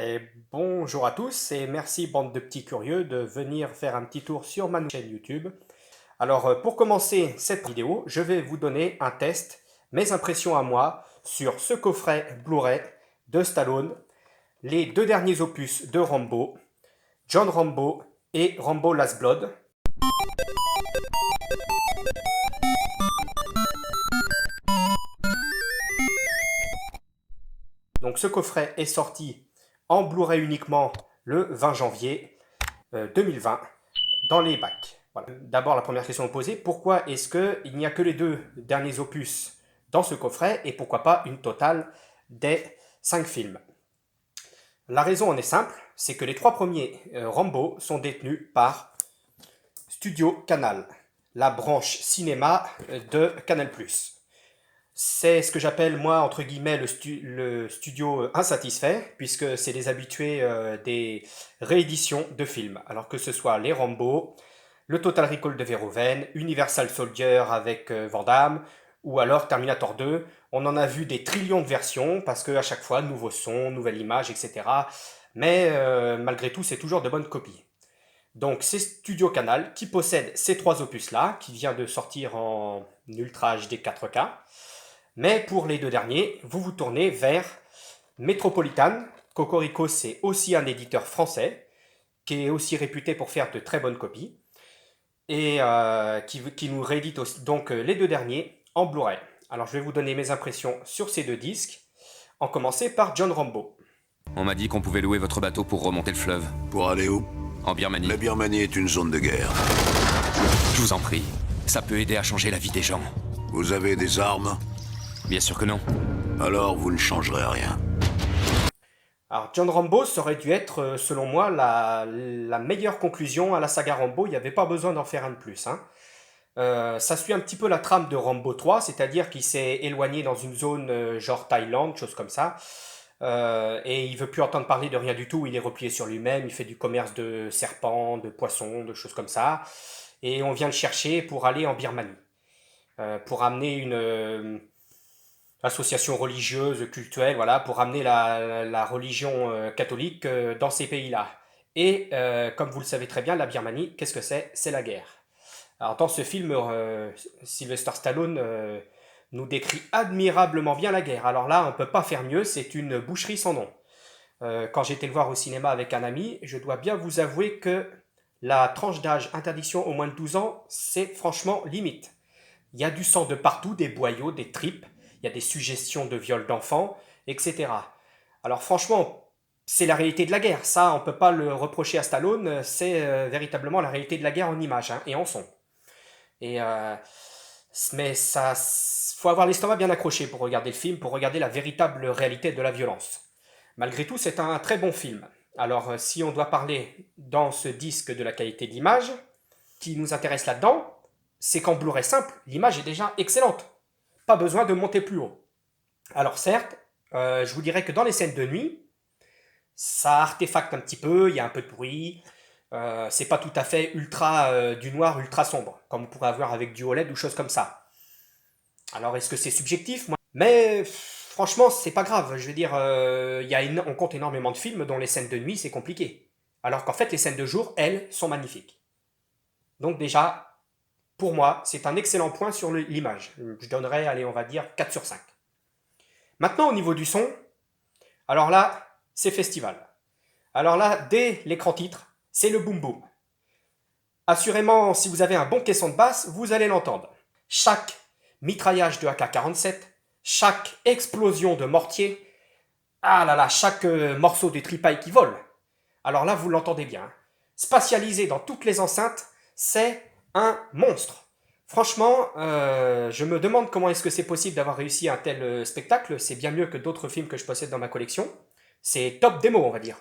Et bonjour à tous et merci bande de petits curieux de venir faire un petit tour sur ma chaîne YouTube. Alors pour commencer cette vidéo, je vais vous donner un test, mes impressions à moi sur ce coffret Blu-ray de Stallone, les deux derniers opus de Rambo, John Rambo et Rambo Last Blood. Donc ce coffret est sorti en Blu-ray uniquement le 20 janvier 2020 dans les bacs. Voilà. D'abord, la première question à poser, pourquoi est-ce qu'il n'y a que les deux derniers opus dans ce coffret et pourquoi pas une totale des 5 films? La raison en est simple, c'est que les 3 premiers Rambo sont détenus par Studio Canal, la branche cinéma de Canal+. C'est ce que j'appelle, moi, entre guillemets, le studio insatisfait, puisque c'est les habitués des rééditions de films. Alors que ce soit les Rambo, le Total Recall de Verhoeven, Universal Soldier avec Van Damme, ou alors Terminator 2. On en a vu des trillions de versions, parce qu'à chaque fois, nouveau son, nouvelle image, etc. Mais malgré tout, c'est toujours de bonnes copies. Donc c'est Studio Canal qui possède ces 3 opus-là, qui vient de sortir en Ultra HD 4K. Mais pour les deux derniers, vous vous tournez vers Metropolitan. Cocorico, c'est aussi un éditeur français, qui est aussi réputé pour faire de très bonnes copies, et qui nous réédite aussi, donc les deux derniers en Blu-ray. Alors je vais vous donner mes impressions sur ces deux disques, en commencer par John Rambo. On m'a dit qu'on pouvait louer votre bateau pour remonter le fleuve. Pour aller où? En Birmanie. La Birmanie est une zone de guerre. Je vous en prie. Ça peut aider à changer la vie des gens. Vous avez des armes? Bien sûr que non. Alors vous ne changerez rien. Alors John Rambo, ça aurait dû être, selon moi, la meilleure conclusion à la saga Rambo. Il n'y avait pas besoin d'en faire un de plus, hein. Ça suit un petit peu la trame de Rambo 3, c'est-à-dire qu'il s'est éloigné dans une zone genre Thaïlande, chose comme ça, et il veut plus entendre parler de rien du tout, il est replié sur lui-même, il fait du commerce de serpents, de poissons, de choses comme ça, et on vient le chercher pour aller en Birmanie, pour amener une association religieuse, cultuelle, voilà, pour amener la religion catholique dans ces pays-là. Et comme vous le savez très bien, la Birmanie, qu'est-ce que c'est? C'est la guerre. Alors dans ce film, Sylvester Stallone nous décrit admirablement bien la guerre. Alors là, on ne peut pas faire mieux, c'est une boucherie sans nom. Quand j'étais le voir au cinéma avec un ami, je dois bien vous avouer que la tranche d'âge interdiction au moins de 12 ans, c'est franchement limite. Il y a du sang de partout, des boyaux, des tripes, il y a des suggestions de viol d'enfants, etc. Alors franchement, c'est la réalité de la guerre. Ça, on ne peut pas le reprocher à Stallone, c'est véritablement la réalité de la guerre en images hein, et en son. Et mais ça, faut avoir l'estomac bien accroché pour regarder le film, pour regarder la véritable réalité de la violence. Malgré tout, c'est un très bon film. Alors, si on doit parler dans ce disque de la qualité de l'image, qui nous intéresse là-dedans, c'est qu'en Blu-ray simple, l'image est déjà excellente. Pas besoin de monter plus haut. Alors certes, je vous dirais que dans les scènes de nuit, ça artefacte un petit peu, il y a un peu de bruit, c'est pas tout à fait ultra du noir ultra sombre, comme on pourrait avoir avec du OLED ou choses comme ça. Alors est-ce que c'est subjectif? Mais franchement, c'est pas grave. Je veux dire, on compte énormément de films dont les scènes de nuit, c'est compliqué. Alors qu'en fait, les scènes de jour, elles, sont magnifiques. Donc déjà, pour moi, c'est un excellent point sur l'image. Je donnerais, allez, on va dire 4 sur 5. Maintenant, au niveau du son, alors là, c'est festival. Alors là, dès l'écran titre, c'est le boom boom. Assurément, si vous avez un bon caisson de basse, vous allez l'entendre. Chaque mitraillage de AK-47, chaque explosion de mortier, ah là là, chaque morceau de tripaille qui vole. Alors là, vous l'entendez bien. Spatialisé dans toutes les enceintes, c'est un monstre. Franchement, je me demande comment est-ce que c'est possible d'avoir réussi un tel spectacle. C'est bien mieux que d'autres films que je possède dans ma collection. C'est top démo, on va dire.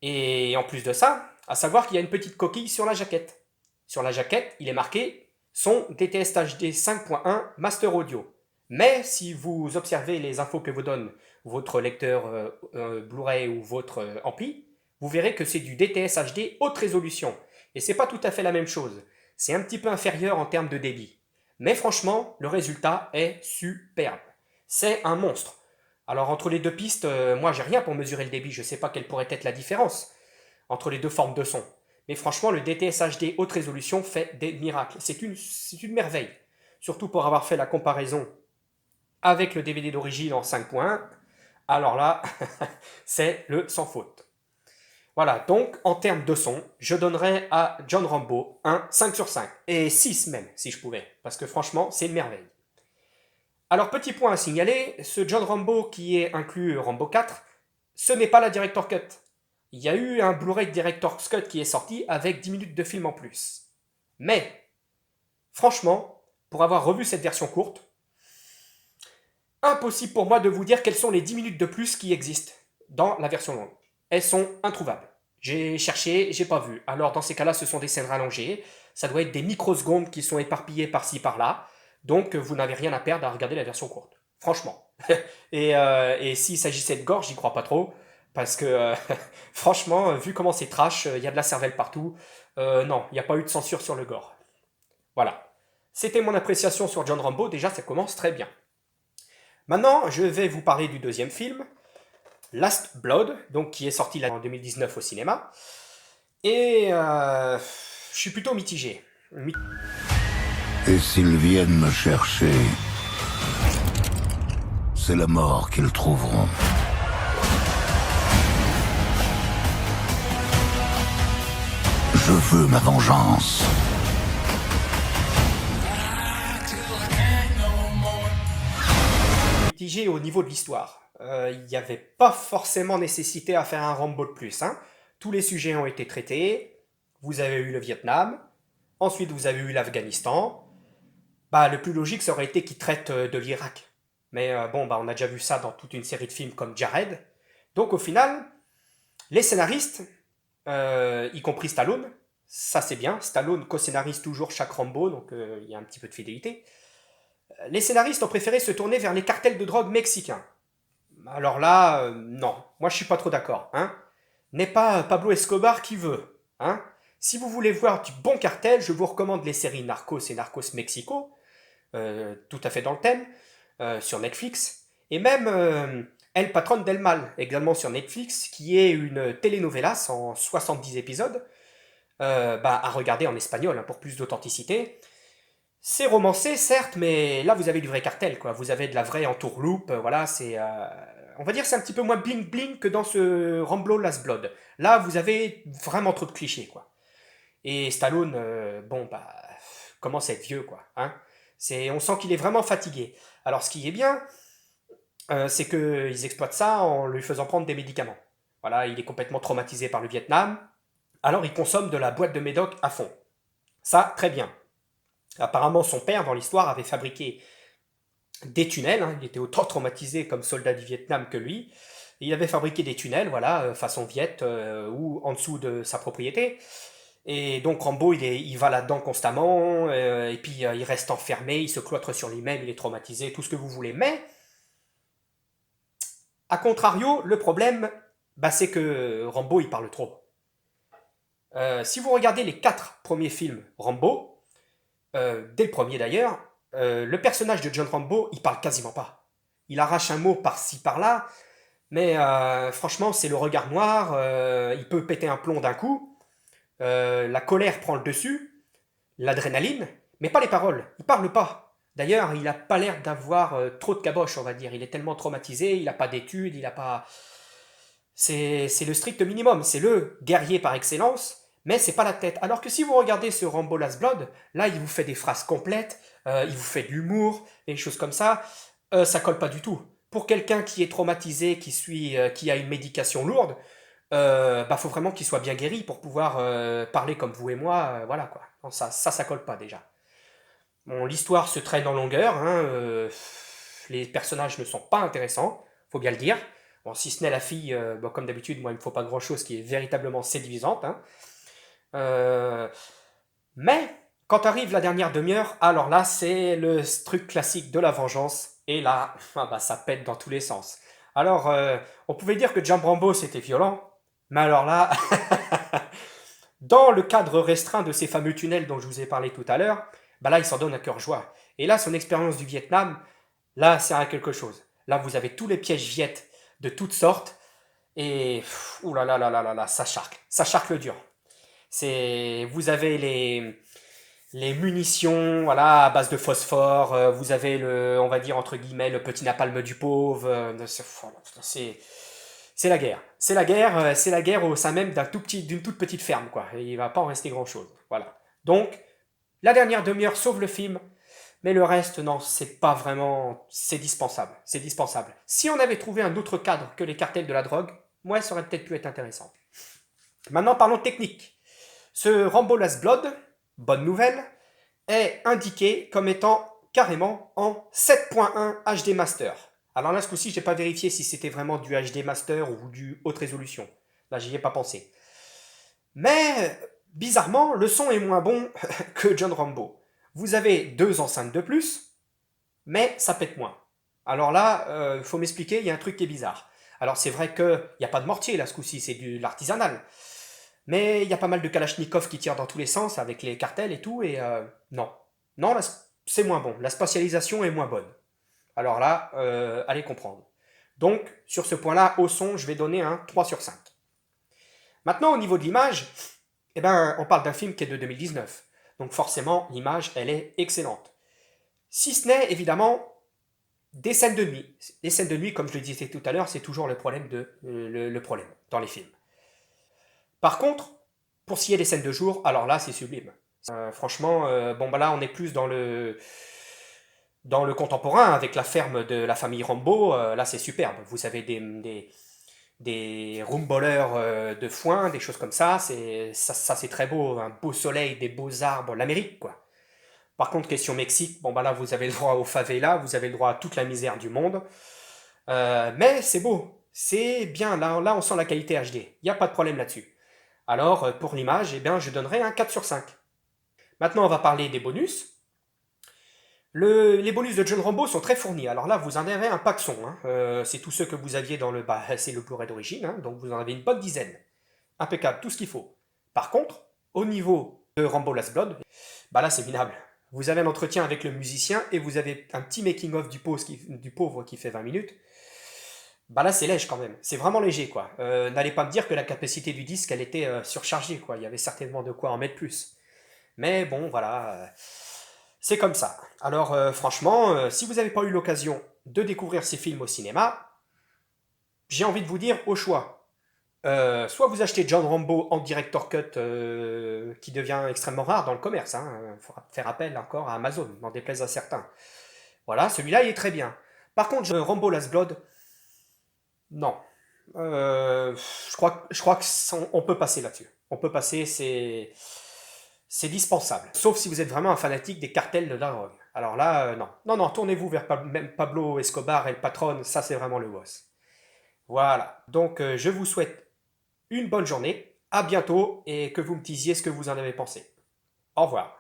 Et en plus de ça, à savoir qu'il y a une petite coquille sur la jaquette. Sur la jaquette, il est marqué son DTS HD 5.1 Master Audio. Mais si vous observez les infos que vous donne votre lecteur Blu-ray ou votre ampli, vous verrez que c'est du DTS HD haute résolution. Et c'est pas tout à fait la même chose. C'est un petit peu inférieur en termes de débit. Mais franchement, le résultat est superbe. C'est un monstre. Alors entre les deux pistes, moi j'ai rien pour mesurer le débit, je sais pas quelle pourrait être la différence entre les deux formes de son. Mais franchement, le DTS HD haute résolution fait des miracles. C'est une merveille. Surtout pour avoir fait la comparaison avec le DVD d'origine en 5.1. Alors là, c'est le sans faute. Voilà, donc en termes de son, je donnerais à John Rambo un 5 sur 5. Et 6 même, si je pouvais. Parce que franchement, c'est une merveille. Alors, petit point à signaler, ce John Rambo qui est inclus Rambo 4, ce n'est pas la Director's Cut. Il y a eu un Blu-ray Director's Cut qui est sorti avec 10 minutes de film en plus. Mais, franchement, pour avoir revu cette version courte, impossible pour moi de vous dire quelles sont les 10 minutes de plus qui existent dans la version longue. Elles sont introuvables. J'ai cherché, j'ai pas vu. Alors dans ces cas-là, ce sont des scènes rallongées. Ça doit être des microsecondes qui sont éparpillées par-ci par-là. Donc vous n'avez rien à perdre à regarder la version courte. Franchement. Et s'il s'agissait de gore, j'y crois pas trop. Parce que franchement, vu comment c'est trash, il y a de la cervelle partout. Non, il n'y a pas eu de censure sur le gore. Voilà. C'était mon appréciation sur John Rambo. Déjà, ça commence très bien. Maintenant, je vais vous parler du deuxième film, Last Blood, donc qui est sorti en 2019 au cinéma. Et je suis plutôt mitigé. Et s'ils viennent me chercher, c'est la mort qu'ils trouveront. Je veux ma vengeance. Mitigé au niveau de l'histoire. Il n'y avait pas forcément nécessité à faire un Rambo de plus. Hein. Tous les sujets ont été traités. Vous avez eu le Vietnam. Ensuite, vous avez eu l'Afghanistan. Bah, le plus logique, ça aurait été qu'ils traitent de l'Irak. Mais on a déjà vu ça dans toute une série de films comme Jared. Donc au final, les scénaristes, y compris Stallone, ça c'est bien. Stallone co-scénarise toujours chaque Rambo, donc il y a un petit peu de fidélité. Les scénaristes ont préféré se tourner vers les cartels de drogue mexicains. Alors là, non. Moi, je suis pas trop d'accord. Hein. N'est pas Pablo Escobar qui veut. Hein. Si vous voulez voir du bon cartel, je vous recommande les séries Narcos et Narcos Mexico, tout à fait dans le thème, sur Netflix. Et même El Patron del Mal, également sur Netflix, qui est une telenovelas en 70 épisodes, à regarder en espagnol hein, pour plus d'authenticité. C'est romancé, certes, mais là, vous avez du vrai cartel, quoi. Vous avez de la vraie entourloupe, voilà, c'est... on va dire c'est un petit peu moins bling-bling que dans ce Rambo Last Blood. Là, vous avez vraiment trop de clichés, quoi. Et Stallone, commence à être vieux, quoi. Hein. On sent qu'il est vraiment fatigué. Alors, ce qui est bien, c'est qu'ils exploitent ça en lui faisant prendre des médicaments. Voilà, il est complètement traumatisé par le Vietnam. Alors, il consomme de la boîte de médoc à fond. Ça, très bien. Apparemment, son père, dans l'histoire, avait fabriqué des tunnels. Hein. Il était autant traumatisé comme soldat du Vietnam que lui. Il avait fabriqué des tunnels, voilà, façon Viet, ou en dessous de sa propriété. Et donc Rambo, il va là-dedans constamment, et puis il reste enfermé, il se cloître sur lui-même, il est traumatisé, tout ce que vous voulez. Mais, à contrario, le problème, c'est que Rambo, il parle trop. Si vous regardez les 4 premiers films Rambo, dès le premier d'ailleurs, le personnage de John Rambo, il parle quasiment pas. Il arrache un mot par-ci par-là, mais franchement, c'est le regard noir, il peut péter un plomb d'un coup, la colère prend le dessus, l'adrénaline, mais pas les paroles, il parle pas. D'ailleurs, il a pas l'air d'avoir trop de caboche, on va dire. Il est tellement traumatisé, il a pas d'études, il a pas... C'est le strict minimum, c'est le guerrier par excellence, mais c'est pas la tête. Alors que si vous regardez ce Rambo Last Blood, là il vous fait des phrases complètes, il vous fait de l'humour, et des choses comme ça, ça colle pas du tout. Pour quelqu'un qui est traumatisé, qui a une médication lourde, faut vraiment qu'il soit bien guéri pour pouvoir parler comme vous et moi, voilà quoi. Non, ça colle pas déjà. Bon, l'histoire se traîne en longueur, hein, les personnages ne sont pas intéressants, faut bien le dire. Bon, si ce n'est la fille, comme d'habitude, moi il me faut pas grand chose qui est véritablement séduisante, hein. Mais quand arrive la dernière demi-heure, alors là c'est le truc classique de la vengeance, et là ça pète dans tous les sens. Alors on pouvait dire que John Rambo c'était violent, mais alors là, dans le cadre restreint de ces fameux tunnels dont je vous ai parlé tout à l'heure, là il s'en donne à cœur joie. Et là son expérience du Vietnam, là c'est à quelque chose. Là, vous avez tous les pièges viettes de toutes sortes. Et ouh là là là là là là, ça charque le dur. Vous avez les munitions, voilà, à base de phosphore. Vous avez on va dire entre guillemets, le petit napalm du pauvre. C'est la guerre. C'est la guerre au sein même d'une toute petite ferme, quoi. Et il va pas en rester grand-chose. Voilà. Donc, la dernière demi-heure sauve le film, mais le reste, non, c'est pas vraiment. C'est dispensable. C'est dispensable. Si on avait trouvé un autre cadre que les cartels de la drogue, moi, ça aurait peut-être pu être intéressant. Maintenant, parlons technique. Ce Rambo Last Blood, bonne nouvelle, est indiqué comme étant carrément en 7.1 HD Master. Alors là, ce coup-ci, je n'ai pas vérifié si c'était vraiment du HD Master ou du haute résolution. Là, j'y ai pas pensé. Mais, bizarrement, le son est moins bon que John Rambo. Vous avez 2 enceintes de plus, mais ça pète moins. Alors là, il faut m'expliquer, il y a un truc qui est bizarre. Alors c'est vrai qu'il n'y a pas de mortier là ce coup-ci, c'est de l'artisanal. Mais il y a pas mal de Kalachnikov qui tirent dans tous les sens avec les cartels et tout, et non. Non, là c'est moins bon. La spatialisation est moins bonne. Alors là, allez comprendre. Donc, sur ce point-là, au son, je vais donner un 3 sur 5. Maintenant, au niveau de l'image, eh ben, on parle d'un film qui est de 2019. Donc forcément, l'image, elle est excellente. Si ce n'est, évidemment, des scènes de nuit. Les scènes de nuit, comme je le disais tout à l'heure, c'est toujours le problème dans les films. Par contre, pour ce qui est des scènes de jour, alors là, c'est sublime. Franchement, bon bah là, on est plus dans le contemporain, avec la ferme de la famille Rambo. Là, c'est superbe. Vous avez des rumboleurs de foin, des choses comme ça. Ça, c'est très beau. Un beau soleil, des beaux arbres, l'Amérique, quoi. Par contre, question Mexique, bon bah là, vous avez le droit aux favelas, vous avez le droit à toute la misère du monde. Mais c'est beau. C'est bien. Là, on sent la qualité HD. Il n'y a pas de problème là-dessus. Alors, pour l'image, eh bien, je donnerai un 4 sur 5. Maintenant, on va parler des bonus. Les bonus de John Rambo sont très fournis. Alors là, vous en avez un paxon. Hein. C'est tous ceux que vous aviez dans le... Bah, c'est le Blu-ray d'origine, hein, donc vous en avez une bonne dizaine. Impeccable, tout ce qu'il faut. Par contre, au niveau de Rambo Last Blood, bah là, c'est minable. Vous avez un entretien avec le musicien et vous avez un petit making-of du pauvre qui fait 20 minutes. Bah là, c'est léger quand même. C'est vraiment léger, quoi. N'allez pas me dire que la capacité du disque, elle était surchargée, quoi. Il y avait certainement de quoi en mettre plus. Mais bon, voilà. C'est comme ça. Alors, franchement, si vous n'avez pas eu l'occasion de découvrir ces films au cinéma, j'ai envie de vous dire au choix. Soit vous achetez John Rambo en director cut, qui devient extrêmement rare dans le commerce. Il faudra faire appel encore à Amazon, n'en déplaise à certains. Voilà, celui-là, il est très bien. Par contre, Rambo Last Blood, non. Je crois qu'on peut passer là-dessus. On peut passer, c'est dispensable. Sauf si vous êtes vraiment un fanatique des cartels de la drogue. Alors là, non. Non, tournez-vous vers même Pablo Escobar et le patron, ça c'est vraiment le boss. Voilà. Donc je vous souhaite une bonne journée, à bientôt, et que vous me disiez ce que vous en avez pensé. Au revoir.